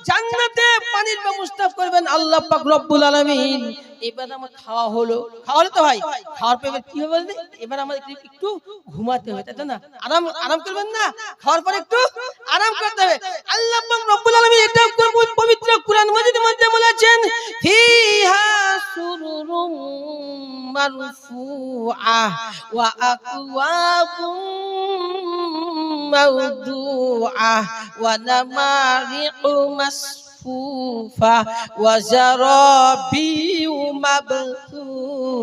জান্নাতে পানির ব্যবস্থা করবেন আল্লাহ পাক রব্বুল আলামিন। এবার আমার খাওয়া হলো তো ভাই, খাওয়ার পর কি হবে বলেন? এবার আমাদের একটু ঘুমাতে হবে, তাই না? আরাম করবেন না, খাওয়ার পর একটু আরাম করতে হবে। আল্লাহ পাক রব্বুল আলামিন এটা পবিত্র কুরআন মাজিদের মধ্যে বলেছেন, ফিহা সুরুরুম মারফুআহ ওয়া আকওয়াবুম মাওদুআহ ওয়া নামারিকু মাসফুফা ওয়া জারাবিউ মাবসুসা।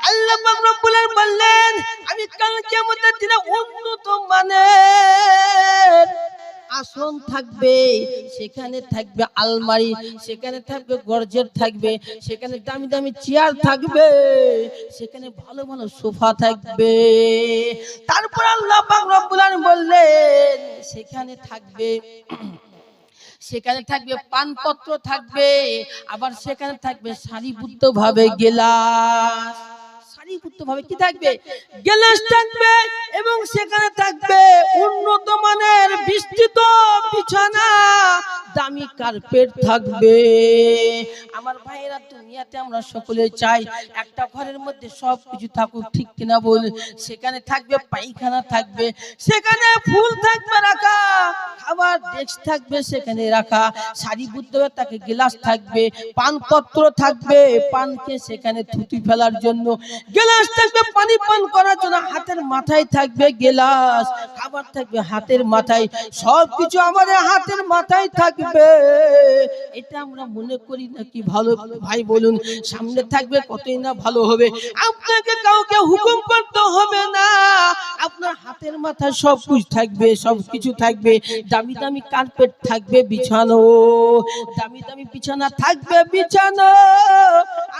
আল্লাহ পাক রব্বুল আলামিন বললেন, আমি কাল কিয়ামতের দিনে উন্নত মানের আসন থাকবে, সেখানে থাকবে আলমারি, সেখানে থাকবে গর্জের থাকবে, সেখানে দামি দামি চেয়ার থাকবে, সেখানে ভালো ভালো সোফা থাকবে। তারপর আল্লাহ পাক রব্বুল আলামিন বললেন, সেখানে থাকবে পানপত্র থাকবে, আবার সেখানে থাকবে সারিবদ্ধভাবে গেলাস, সারিবদ্ধভাবে কি থাকবে? গেলাস থাকবে, এবং সেখানে থাকবে উন্নত মানের বিস্তৃত বিছানা, দামি কার্পেট থাকবে। আমার ভাইয়েরা, দুনিয়াতে আমরা সকলে চাই একটা ঘরের মধ্যে সবকিছু থাকুক, ঠিক কিনা বল? সেখানে থাকবে পায়খানা থাকবে, সেখানে ফুল থাকবে রাখা, খাবার ডেস্ক থাকবে সেখানে রাখা, সারিবদ্ধভাবে তাকে গ্লাস থাকবে, পানপত্র থাকবে, পানকে সেখানে থুতু ফেলার জন্য গ্লাস থাকবে, পানি পান করার জন্য হাতের মাথায় থাকবে গ্লাস, খাবার থাকবে হাতের মাথায়, সবকিছু আমাদের হাতের মাথায় থাকবে। এটা আমরা মনে করি নাকি ভালো? ভাই বলুন, সামনে থাকবে কতই না ভালো হবে। আপনাকে কাউকে হুকুম করতে হবে না, আপনার হাতের মাথায় সব কিছু থাকবে, সবকিছু থাকবে, দামি দামি কার্পেট থাকবে বিছানো, দামি দামি বিছানা থাকবে বিছানো।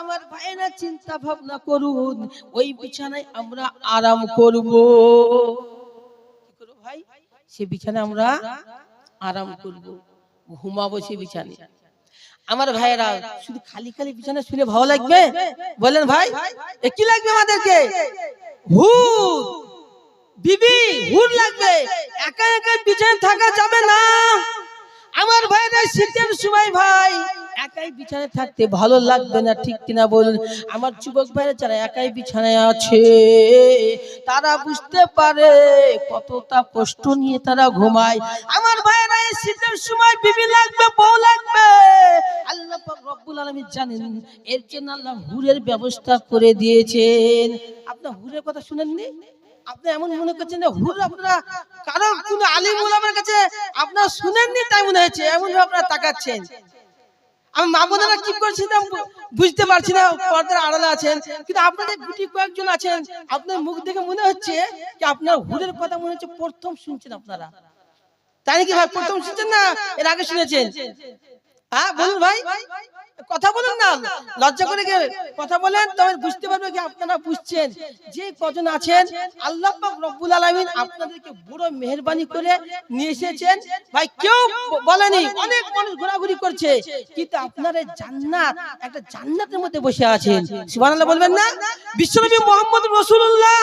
আমার ভাইরা চিন্তা ভাবনা করুন, ওই বিছানায় আমরা আরাম করব। কি করব ভাই? সে বিছানায় আমরা আরাম করব, ঘুমাবো সে বিছানায়। আমার ভাইরা, শুধু খালি খালি বিছানায় শুলে ভালো লাগবে? বলেন ভাই, কি লাগবে আমাদেরকে? হুর বিবি, হুর লাগবে। একা একা বিছানায় থাকা যাবে না। আমার ভাইরা, শীতের সময় ভাই একাই বিছানায় থাকতে ভালো লাগবে না, ঠিক কিনা বলুন? আমার যুবক ভাইরা যারা একাই বিছানায় আছে, তারা বুঝতে পারে কতটা কষ্ট নিয়ে তারা ঘুমায়। আমার ভাইরা, এই শীতের সময় বিবি লাগবে, বউ লাগবে। আল্লাহ পাক রব্বুল আলামিন জানেন, এর জন্য আল্লাহ হুরের ব্যবস্থা করে দিয়েছেন। আপনার হুরের কথা শুনেননি? আপনি এমন মনে করছেন যে হুর আপনারা কারো কোন আলিম ওলামার কাছে আপনারা শুনেননি তাই মনে হচ্ছে, এমন ভাবে আপনারা তাকাচ্ছেন। আমি মা বোনেরা কি করছেন বুঝতে পারছি না, পর্দার আড়ালে আছেন, কিন্তু আপনাদের গুটি কয়েকজন আছেন, আপনার মুখ দেখে মনে হচ্ছে যে আপনার হুরের কথা মনে হচ্ছে প্রথম শুনছেন আপনারা। তাই নাকি ভাই? প্রথম শুনছেন না এর আগে শুনেছেন? হ্যাঁ বলুন ভাই, কথা বলুন না, লজ্জা করে কথা বলেন, তবে বুঝতে পারবে কি আপনারা বুঝছেন। যে কজন আছেন, আল্লাহ পাক রব্বুল আলামিন আপনাদেরকে বড় মেহেরবানি করে নিয়ে এসেছেন ভাই। কেউ বলেনি, অনেক মানুষ ঘোরাঘুরি করছে, কিন্তু আপনারা জান্নাত, একটা জান্নাতের মধ্যে বসে আছেন। সুবহানাল্লাহ বলবেন না? বিশ্বনবী মুহাম্মদ রাসূলুল্লাহ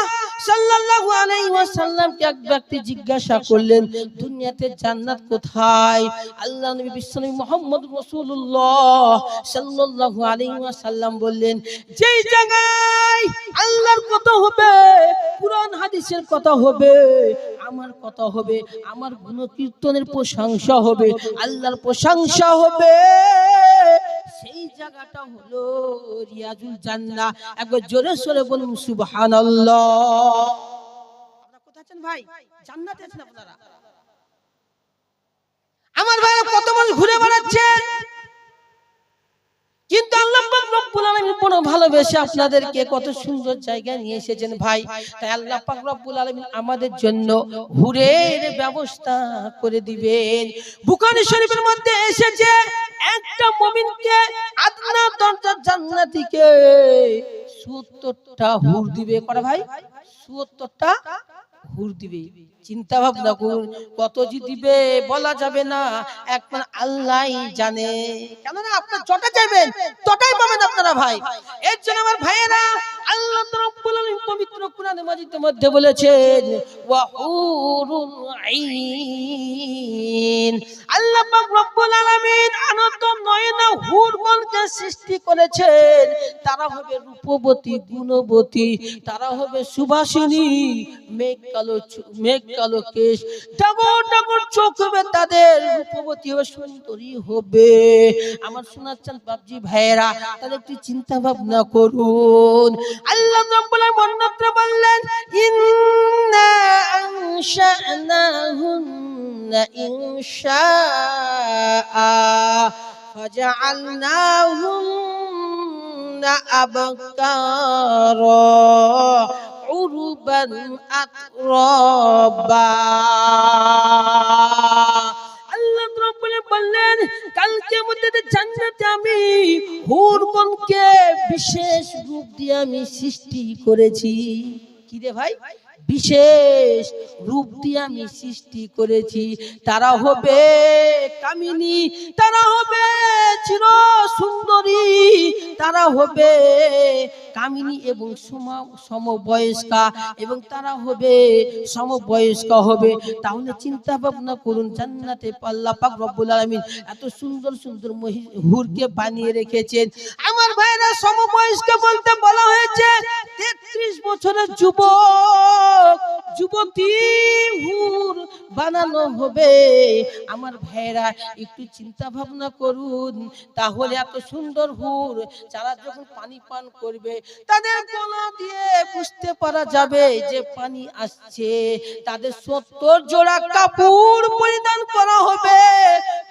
সাল্লাল্লাহু আলাইহি ওয়াসাল্লামকে এক ব্যক্তি জিজ্ঞাসা করলেন, দুনিয়াতে জান্নাত কোথায়? আল্লাহ নবী বিশ্বনবী মুহাম্মদ রাসূলুল্লাহ সাল্লাল্লাহু আলাইহি ওয়াসাল্লাম বললেন, যেই জায়গায় আল্লাহর কথা হবে, কুরআন হাদিসের কথা হবে, আমার কথা হবে, আমার গুণকীর্তনের প্রশংসা হবে, আল্লাহর প্রশংসা হবে, সেই জায়গাটা হলো রিয়াজুল জান্নাহ। একবার জোরে সোরে বলুন সুবহানাল্লাহ। আপনারা কোথায় আছেন ভাই? জান্নাতে আছেন আপনারা। আমার ভাইরা, কত মানুষ ঘুরে বেড়াচ্ছে, কিন্তু আল্লাহ পাক রব্বুল আলামিন বড় ভালোবেসে আপনাদেরকে কত সুন্দর জায়গায় নিয়ে এসেছেন ভাই। তাই আল্লাহ পাক রব্বুল আলামিন আমাদের জন্য হুরের ব্যবস্থা করে দিবেন। বুখারী শরীফের মধ্যে এসেছে, একটা মুমিনকে আদনা দরজার জান্নাতীকে ৭০টা হুর দিবে। কটা ভাই? ৭০টা হুর দিবে। চিন্তা ভাবনা করুন, কত যে দিবে বলা যাবে না, একমাত্র আল্লাহই জানে। কেননা আপনারা যটা চাইবেন তটাই পাবেন আপনারা ভাই। এর জন্য আমার ভাইয়েরা, আল্লাহ রাব্বুল আলামিন পবিত্র কোরআনে মাজিদের মধ্যে বলেছেন ওয়া হুরুল আইন। আল্লাহ পাক রব্বুল আলামিন আনত নয়না হুরগণকে সৃষ্টি করেছেন। তারা হবে রূপবতী, গুণবতী, তারা হবে সুবাসিনী, মেঘ কালো কেশ, ডাগর ডাগর চোখ হবে তাদের, রূপবতী হবে, সুন্দরী হবে। আমার শোনাচ্ছেন বাবজি ভাইয়েরা, তাদের একটু চিন্তা ভাবনা করুন। আল্লাহ রাব্বুল আলামিন অন্যত্র বললেন ইন্না আনশা'নাহুন্না ইনশাআ ফাজআলনাহুন্না আবকারা উরবান আতরাবা। আল্লাহ রাব্বুল বললেন কালকে মধ্যে জান্নাতে আমি হুরগণকে বিশেষ রূপ দিয়ে আমি সৃষ্টি করেছি। কি রে ভাই? বিশেষ রূপ দিয়ে আমি সৃষ্টি করেছি। তারা হবে কামিনী, তারা হবে চির সুন্দরী, তারা হবে কামিনী এবং সমবয়স্কা, এবং তারা হবে সমবয়স্কা হবে। তাহলে চিন্তা ভাবনা করুন, জান্নাতে আল্লাহ পাক রব্বুল আলামিন এত সুন্দর সুন্দর হুরকে বানিয়ে রেখেছেন। আমার ভাইরা, সমবয়স্কা বলতে বলা হয়েছে 33 বছরের যুবক যুবতী হুর বানানো হবে। আমার ভাইরা একটু চিন্তা ভাবনা করুন, তাহলে এত সুন্দর হুর যারা যখন পানি পান করবে তাদের গলা দিয়ে বুঝতে পারা যাবে যে পানি আসছে। তাদের 70 জোড়া কাপড় পরিধান করা হবে,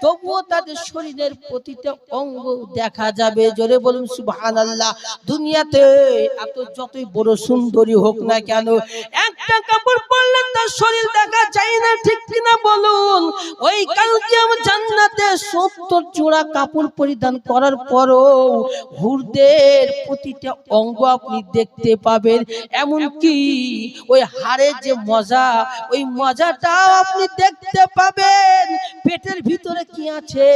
তবুও তাদের শরীরের প্রতিটা অঙ্গ দেখা যাবে। জোরে বলুন সুবহানাল্লাহ। দুনিয়াতে এত যতই বড় সুন্দরী হোক না কেন, একটা কাপড় পরলে তার শরীর দেখা যায় না, ঠিক কিনা বলুন? ওই কালকে জান্নাতে 70 জোড়া কাপড় পরিধান করার পরও হুরদের প্রতিটা অঙ্গ আপনি দেখতে পাবেন। এমনকি ওই হাড়ের যে মজা, ওই মজাটাও আপনি দেখতে পাবেন। পেটের ভিতরে কি আছে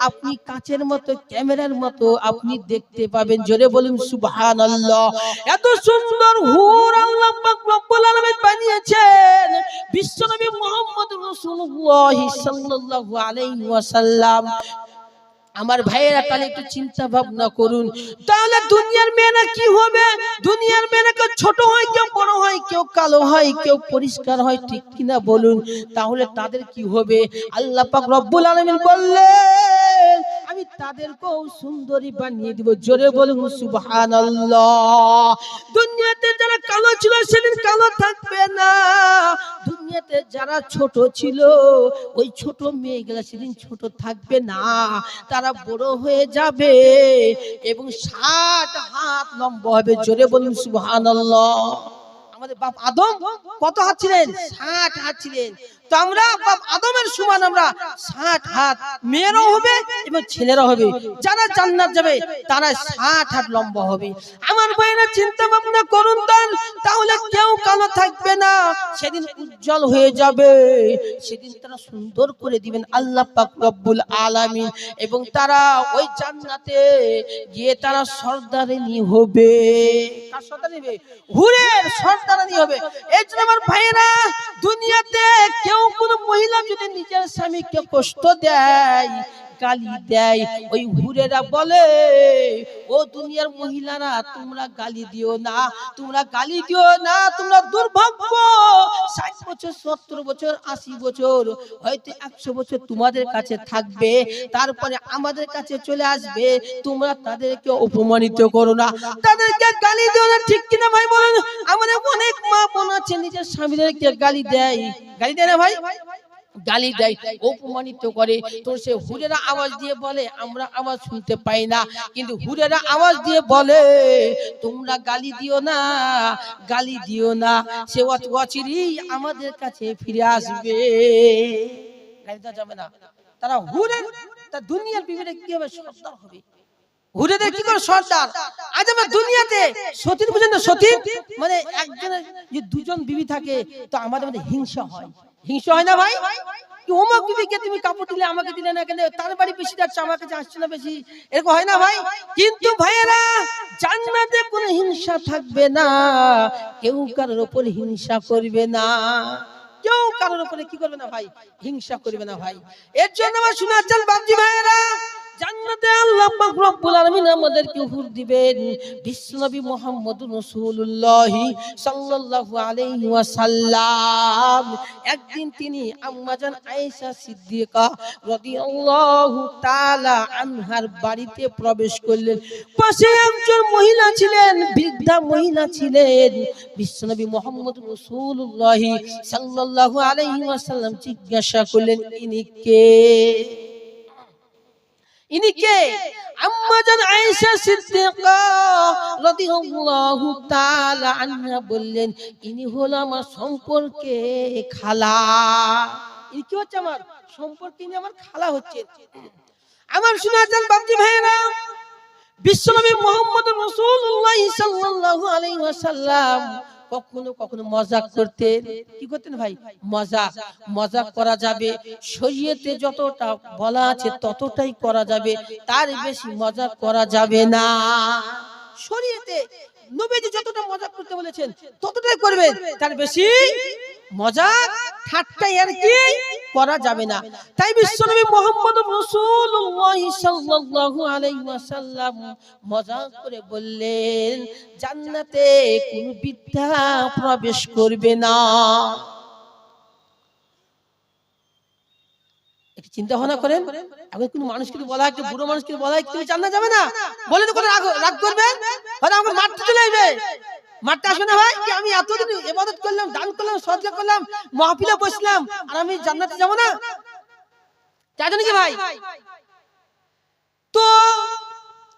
আপনি কাচের মতো, ক্যামেরার মতো আপনি দেখতে পাবেন। জোরে বলুন সুবহানাল্লাহ। এত সুন্দর হুর আল্লাহ পাক রব্বুল আলামিন বানিয়েছেন বিশ্বনবী মুহাম্মদুর রাসূলুল্লাহ সাল্লাল্লাহু আলাইহি ওয়াসাল্লাম। আমার ভাইয়েরা, তাহলে একটু চিন্তা ভাবনা করুন, তাহলে দুনিয়ার মেয়েরা কি হবে? দুনিয়ার মেয়েরা কেউ ছোট হয়, কেউ বড় হয়, কেউ কালো হয়, কেউ পরিষ্কার হয়, ঠিক কিনা বলুন? তাহলে তাদের কি হবে? আল্লাহ পাক রব্বুল আলামিন বললেন আমি তাদেরকেও সুন্দরী বানিয়ে দিব। জোরে বলুন সুবহানাল্লাহ। দুনিয়াতে যারা কালো ছিল সেদিন কালো থাকবে না। দুনিয়াতে যারা ছোট ছিল ওই ছোট মেয়েগুলা সেদিন ছোট থাকবে না, তারা বড় হয়ে যাবে এবং 60 হাত লম্বা হবে। জোরে বলুন সুবহানাল্লাহ। আমাদের বাপ আদম কত হাত ছিলেন? 60 হাত ছিলেন। তো আমরা বাপ আদমের সমান আমরা 60 হাত, মেয়েরাও হবে এবং ছেলেরা হবে। যারা জান্নাত যাবে তারা 60 হাত লম্বা হবে। আমার ভাইরা চিন্তা ভাবনা করুন, তাহলে কেউ কালো থাকবে না, সেদিন উজ্জ্বল হয়ে যাবে, সেদিন তারা সুন্দর করে দিবেন আল্লাহ পাক রব্বুল আলামিন, এবং তারা ওই জান্নাতে গিয়ে তারা সর্দারিনী হবে। কার সর্দারিনী হবে? হুরের সর্দারিনী হবে। এই জন্য আমার ভাইরা, দুনিয়াতে কেউ কোন মহিলা যদি নিজের স্বামীকে কষ্ট দেয়, গালি দেয়, ওই হুরেরা বলে ও দুনিয়ার মহিলারা তোমরা গালি দিও না, তোমরা গালি দিও না, তোমরা দুর্ভাগ্য। 60 বছর, 70 বছর, 80 বছর, হয়তো 100 বছর তোমাদের কাছে থাকবে, তারপরে আমাদের কাছে চলে আসবে। তোমরা তাদেরকে অপমানিত করো না, তাদেরকে গালি দিও না, ঠিক কিনা ভাই বলেন? আমাদের অনেক মা বোন আছে নিজের স্বামীদেরকে গালি দেয়, গালি দেয় না ভাই? গালি দেয়, অপমানিত করে। তো সে হুরেরা আওয়াজ দিয়ে বলে আমরা আওয়াজ শুনতে পাই না, কিন্তু হুরেরা আওয়াজ দিয়ে বলে তোমরা গালি দিও না, গালি দিও না, সে অচিরেই আমাদের কাছে ফিরে আসবে। গালি দেওয়া যাবে না। তারা হুরের, তা দুনিয়ার বিবেকে কি হবে? সর্দার হবে। হুরেদের কি করে সর্দার। আজ আমরা দুনিয়াতে সতীন বুঝেন না, সতীন মানে একজনের যে দুজন বিবি থাকে তো আমাদের মধ্যে হিংসা হয়, হিংসা হয় না ভাই? অমুক বিবিকে তুমি কাপড় দিলে আমাকে দিলে না কেন, তার বাড়ি বেশি যাচ্ছে আমার কাছে আসছে না বেশি, এরকম হয় না ভাই? কিন্তু ভাইয়েরা জান্নাতে কোনো হিংসা থাকবে না, কেউ কারোর উপর হিংসা করবে না, কেউ কারোর উপরে কি করবে না ভাই, হিংসা করবে না ভাই। এর জন্য আমার শোনাচ্ছেন বাপজি ভাইয়েরা, জান্নাতে আল্লাহ পাক রব্বুল আলামিন আমাদেরকে হুর দিবেন। বিশ্বনবী মুহাম্মদুর রাসূলুল্লাহ সাল্লাল্লাহু আলাইহি ওয়াসাল্লাম একদিন তিনি আম্মাজান আয়েশা সিদ্দিকা রাদিয়াল্লাহু তাআলা আনহার বাড়িতে প্রবেশ করলেন। পাশে একজন মহিলা ছিলেন, বৃদ্ধা মহিলা ছিলেন। বিশ্বনবী মুহাম্মদুর রাসূলুল্লাহ সাল্লাল্লাহু আলাইহি ওয়াসাল্লাম জিজ্ঞাসা করলেন, ইনি কে? ইনি কে? আম্মাজান আয়েশা সিদ্দিকা রাদিয়াল্লাহু তাআলা আনহা বললেন, ইনি হলো আমার সম্পর্কে খালা। ইনি কি হচ্ছে? আমার সম্পর্কে ইনি আমার খালা হচ্ছে। আমার শুনাছেন বাপজি ভাইরা, বিশ্বনবী মুহাম্মদুর রাসূলুল্লাহ সাল্লাল্লাহু আলাইহি ওয়াসাল্লাম কখনো কখনো মজাক করতেন। কি করতেন ভাই? মজাক। মজাক করা যাবে, শরীয়তে যতটা বলা আছে ততটাই করা যাবে, তার বেশি মজাক করা যাবে না। শরীয়তে নবীজি যতটা মজাক করতে বলেছেন ততটাই করবেন, তার বেশি মজাক ঠাট্টা আর কি করা যাবে না। তাই বিশ্বনবী মুহাম্মদুর রাসূলুল্লাহ সাল্লাল্লাহু আলাইহি ওয়াসাল্লাম মজাক করে বললেন, জান্নাতে কোনো বৃদ্ধা প্রবেশ করবে না। একটু চিন্তা ভাবনা করেন, এখন কোন মানুষকে বলা হয়, বুড়ো মানুষকে বলা হয় তুমি জান্নাত যাবে না, বলে তো কোনো রাগ করবেন, হয়তো আমাকে মারতে চলে আসবে, মারতে আসবে না ভাই? কি আমি এতদিন ইবাদত করলাম, দান করলাম, সদকা করলাম, মাহফিলে বসলাম, আর আমি জান্নাতে যাব না? তাই জন্য কি ভাই? তো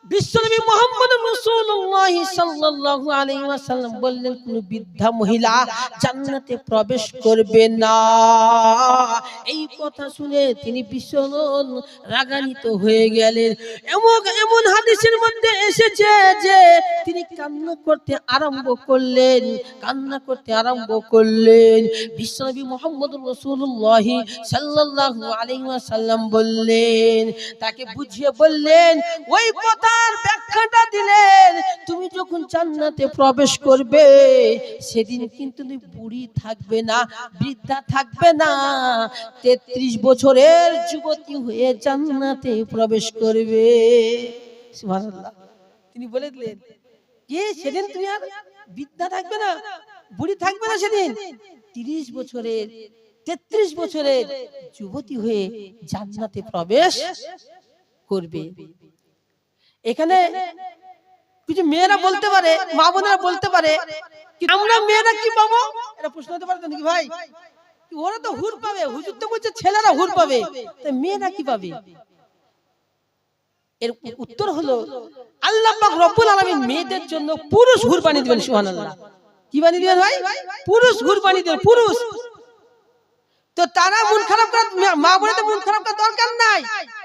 বিশ্বনবী মুহাম্মদুর রাসূলুল্লাহ সাল্লাল্লাহু আলাইহি ওয়াসাল্লাম বললেন, কোন বৃদ্ধা মহিলা জান্নাতে প্রবেশ করবে না। এই কথা শুনে তিনি ভীষণ রাগান্বিত হয়ে গেলেন। এমন হাদিসের মধ্যে এসেছে যে তিনি কান্না করতে আরম্ভ করলেন, কান্না করতে আরম্ভ করলেন। বিশ্বনবী মুহাম্মদুর রাসূলুল্লাহ সাল্লাল্লাহু আলাইহি ওয়াসাল্লাম বললেন, তাকে বুঝিয়ে বললেন, ওই কথা ব্যাখ্যাটা দিলেন, তুমি যখন জান্নাতে প্রবেশ করবে সেদিন কিন্তু তুমি বুড়ি থাকবে না, বৃদ্ধা থাকবে না, 33 বছরের যুবতী হয়ে জান্নাতে প্রবেশ করবে। সুবহানাল্লাহ। তিনি বলে দিলেন যে সেদিন তুমি আর বৃদ্ধা থাকবে না, বুড়ি থাকবে না, সেদিন 33 বছরের যুবতী হয়ে জান্নাতে প্রবেশ করবে। এখানে কিছু মেয়েরা বলতে পারে, মা বোনেরা বলতে পারে, আমরা মেয়েরা কি পাবো? এটা প্রশ্ন হতে পারে নাকি ভাই? ওরা তো হুর পাবে, হুজুর তো বলছে ছেলেরা হুর পাবে, তাই মেয়েরা কি পাবে? এর উত্তর হলো, আল্লাহ পাক রব্বুল আলামিন মেয়েদের জন্য পুরুষ হুর বানিয়ে দিবেন। সুবহানাল্লাহ। কি বানিয়ে দিবেন ভাই? পুরুষ হুর বানিয়ে দিবেন, পুরুষ। তো তারা মন খারাপ করার, মা বোনেদের মন খারাপ করার দরকার নাই,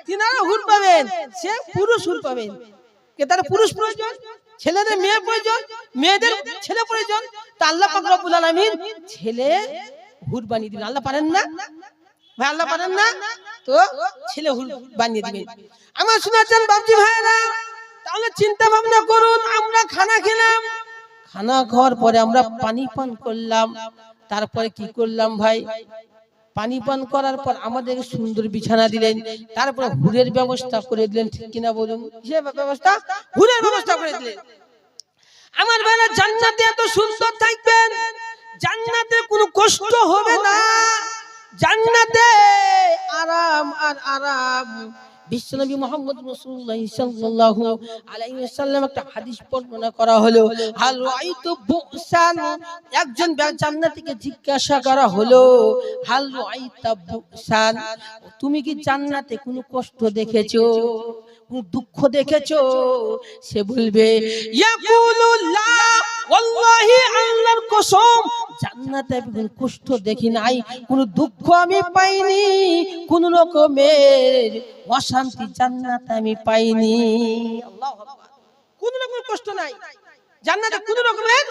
তিনারা হুর পাবেন, সে পুরুষ হুর পাবেন। কে তারা পুরুষ প্রয়োজন, ছেলেদের মেয়ে প্রয়োজন, মেয়েদের ছেলে প্রয়োজন। তা আল্লাহ পাক রব্বুল আলামিন ছেলে হুর বানিয়ে দিবেন। আল্লাহ পারেন না ভাই? আল্লাহ পারেন না? তো ছেলে হুর বানিয়ে দিবেন। আমার শোনাচ্ছেন বাপজি ভাইরা, তাহলে চিন্তা ভাবনা করুন, আমরা খানা খেলাম, খানা খাওয়ার পরে আমরা পানি পান করলাম, তারপরে কি করলাম ভাই? পানি পান করার পর আমাদের সুন্দর বিছানা দিলেন, তারপরে হুরের ব্যবস্থা করে দিলেন। ঠিক কিনা বলুন? কিসের ব্যবস্থা? হুরের ব্যবস্থা করে দিলেন। আমার ভাইরা, জান্নাতে এত সুন্দর থাকবেন, জান্নাতে কোনো কষ্ট হবে না, জান্নাতে আরাম আর আরাম। বিশ্বনবী মুহাম্মদ রাসূলুল্লাহ সাল্লাল্লাহু আলাইহি ওয়াসাল্লাম একটা হাদিস বর্ণনা করা হলো, হাল রাআইতু বুসান, একজন জান্নাতীকে জিজ্ঞাসা করা হলো, হাল রাআইতা বুসান, তুমি কি জান্নাতে কোনো কষ্ট দেখেছো? দুঃখ দেখেছো? সে বলবে ইয়াকুলু লা ওয়াল্লাহি আল্লাহর কসম জান্নাতে আমি কোনো কষ্ট দেখি নাই, কোনো দুঃখ আমি পাইনি, কোন রকমের অশান্তি জান্নাতে আমি পাইনি। আল্লাহু আকবার। কোন রকমের কষ্ট নাই জান্নাতে, কোন রকমের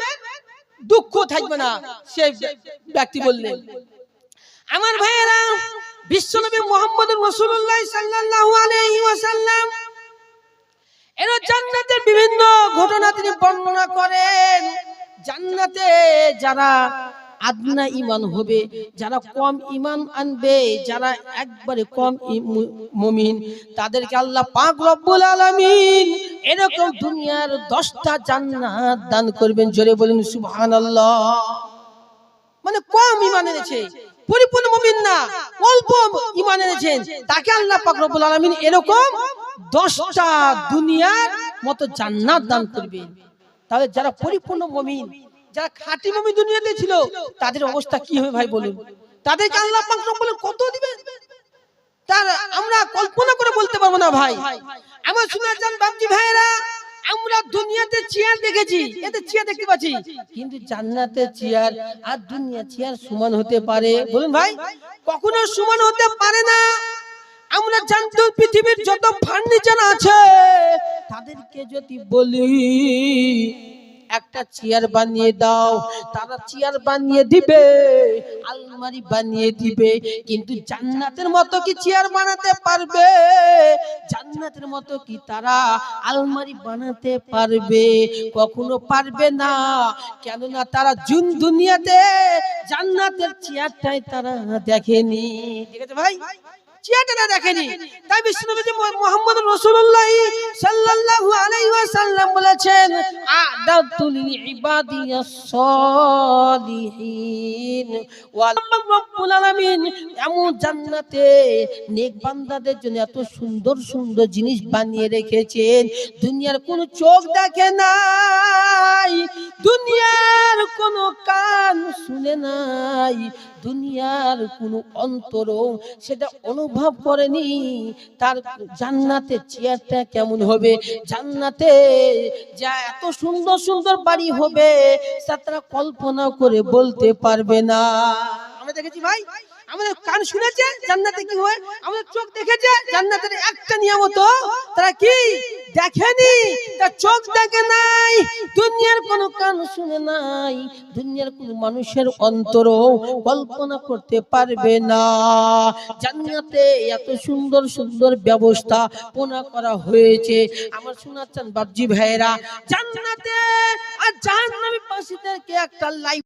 দুঃখ থাকবে না। সেই ব্যক্তি বললেন। আমার ভাইয়েরা, বিশ্বনবী মুহাম্মদুর রাসূলুল্লাহ সাল্লাল্লাহু আলাইহি ওয়াসাল্লাম এর জান্নাতের বিভিন্ন ঘটনা তিনি বর্ণনা করেন। জান্নাতে যারা আদনা ঈমান হবে, যারা কম ঈমান আনবে, যারা একবারে কম মুমিন, তাদেরকে আল্লাহ পাক রব্বুল আলামিন এরকম দুনিয়ার 10টা জান্নাত দান করবেন। জোরে বলেন সুবহানাল্লাহ। মানে কম ঈমান এনেছে, পরিপূর্ণ মুমিন না, অল্প ঈমান এনেছেন, তাকে আল্লাহ পাক রব্বুল আলামিন এরকম 10টা দুনিয়ার মতো জান্নাত দান করবেন। তাহলে যারা পরিপূর্ণ মুমিন, যারা খাঁটি মুমিন দুনিয়াতে ছিল, তাদের অবস্থা কি হবে ভাই বলুন? তাদেরকে আল্লাহ পাক রব্বুল কত দিবেন তার আমরা কল্পনা করে বলতে পারবো না ভাই। আমার শোনা জান বাপজি ভাইরা, আমরা দুনিয়াতে চেয়ার দেখেছি, এতে চেয়ার দেখতে পাচ্ছি, কিন্তু জান্নাতের চেয়ার আর দুনিয়া চেয়ার সমান হতে পারে? বলুন ভাই, কখনো সমান হতে পারে না। আমরা জানতো পৃথিবীর যত ফার্নিচার আছে তাদেরকে যদি বলি একটা চেয়ার বানিয়ে দাও, তারা চেয়ার বানিয়ে দিবে, আলমারি বানিয়ে দিবে, কিন্তু জান্নাতের মতো কি চেয়ার বানাতে পারবে? জান্নাতের মতো কি তারা আলমারি বানাতে পারবে? কখনো পারবে না। কেননা তারা দুনিয়াতে জান্নাতের চেয়ারটাই তারা দেখেনি। ঠিক আছে ভাই, চেয়ারটা দেখেনি। তাই বিশ্বনবী মুহাম্মদুর রাসূলুল্লাহ সাল্লাল্লাহু আলাইহি ওয়াসাল্লাম বলেছেন, আ'দাতু লিল ইবাদিয়াস সালিহিন ওয়া রাব্বুল আলামিন এমন জান্নাতে নেক বান্দাদের জন্য এত সুন্দর সুন্দর জিনিস বানিয়ে রেখেছেন, দুনিয়ার কোনো চোখ দেখে নাই, দুনিয়ার কোনো কান শুনে নাই, দুনিয়ার কোনো অন্তরও সেটা অনুভব করেনি। তার জান্নাতে চেয়ারটা কেমন হবে, জান্নাতে যা এত সুন্দর সুন্দর বাড়ি হবে তা তারা কল্পনা করে বলতে পারবে না। আমরা দেখেছি ভাই, আমাদের কান শুনেছে জান্নাতে কি হয়, আমাদের চোখ দেখেছে জান্নাতের একটা নিয়ামত তারা কি দেখেনি, তার চোখ দেখে নাই, দুনিয়ার কোনো কান শুনে নাই, দুনিয়ার কোনো মানুষের অন্তরও কল্পনা করতে পারবে না। জান্নাতে এত সুন্দর সুন্দর ব্যবস্থা পোনা করা হয়েছে। আমার শোনাচ্ছেন বাপজি ভাইয়েরা, জান্নাতে আর জাহান্নামের পাশে থেকে একটা লাইফ